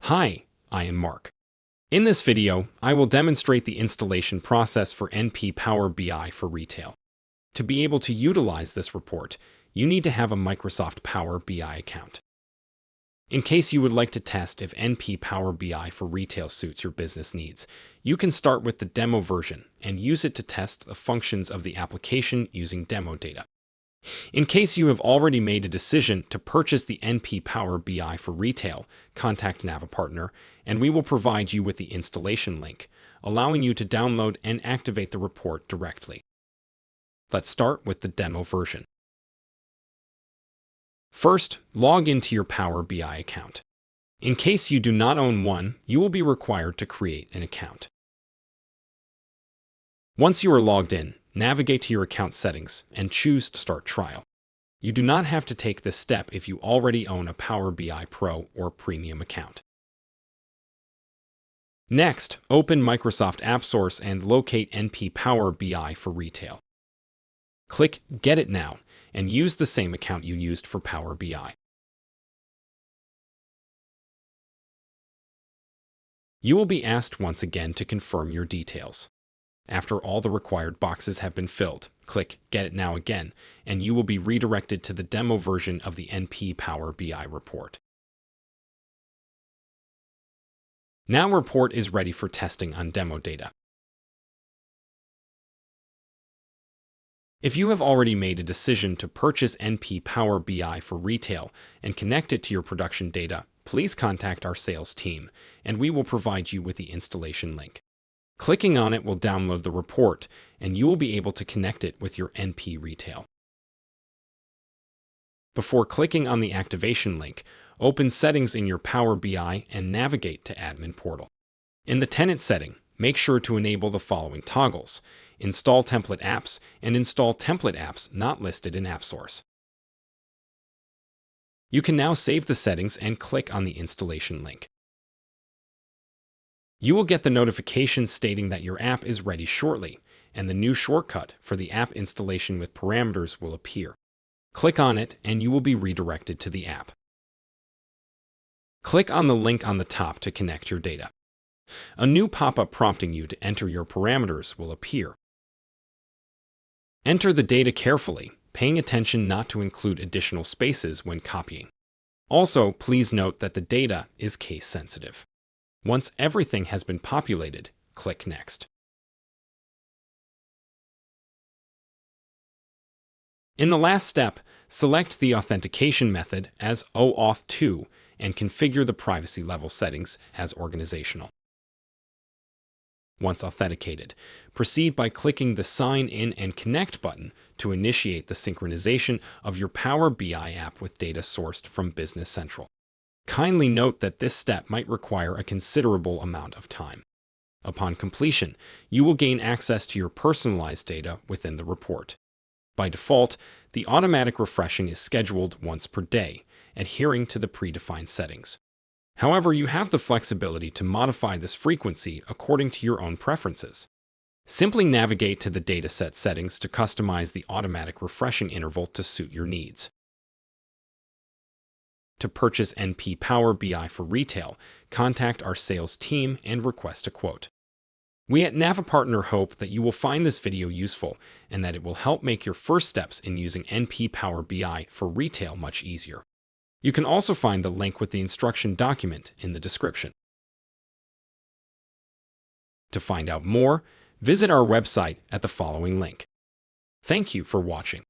Hi, I am Mark. In this video, I will demonstrate the installation process for NP Power BI for Retail. To be able to utilize this report, you need to have a Microsoft Power BI account. In case you would like to test if NP Power BI for Retail suits your business needs, you can start with the demo version and use it to test the functions of the application using demo data. In case you have already made a decision to purchase the NP Power BI for Retail, contact Navipartner, and we will provide you with the installation link, allowing you to download and activate the report directly. Let's start with the demo version. First, log into your Power BI account. In case you do not own one, you will be required to create an account. Once you are logged in, navigate to your account settings and choose Start Trial. You do not have to take this step if you already own a Power BI Pro or Premium account. Next, open Microsoft AppSource and locate NP Power BI for Retail. Click Get It Now and use the same account you used for Power BI. You will be asked once again to confirm your details. After all the required boxes have been filled, click Get It Now again, and you will be redirected to the demo version of the NP Power BI report. Now report is ready for testing on demo data. If you have already made a decision to purchase NP Power BI for Retail and connect it to your production data, please contact our sales team, and we will provide you with the installation link. Clicking on it will download the report, and you will be able to connect it with your NP Retail. Before clicking on the activation link, open Settings in your Power BI and navigate to Admin Portal. In the Tenant setting, make sure to enable the following toggles: Install Template Apps and Install Template Apps not listed in AppSource. You can now save the settings and click on the installation link. You will get the notification stating that your app is ready shortly, and the new shortcut for the app installation with parameters will appear. Click on it, and you will be redirected to the app. Click on the link on the top to connect your data. A new pop-up prompting you to enter your parameters will appear. Enter the data carefully, paying attention not to include additional spaces when copying. Also, please note that the data is case-sensitive. Once everything has been populated, click Next. In the last step, select the authentication method as OAuth2 and configure the privacy level settings as organizational. Once authenticated, proceed by clicking the Sign In and Connect button to initiate the synchronization of your Power BI app with data sourced from Business Central. Kindly note that this step might require a considerable amount of time. Upon completion, you will gain access to your personalized data within the report. By default, the automatic refreshing is scheduled once per day, adhering to the predefined settings. However, you have the flexibility to modify this frequency according to your own preferences. Simply navigate to the dataset settings to customize the automatic refreshing interval to suit your needs. To purchase NP Power BI for Retail, contact our sales team and request a quote. We at Navipartner hope that you will find this video useful and that it will help make your first steps in using NP Power BI for Retail much easier. You can also find the link with the instruction document in the description. To find out more, visit our website at the following link. Thank you for watching.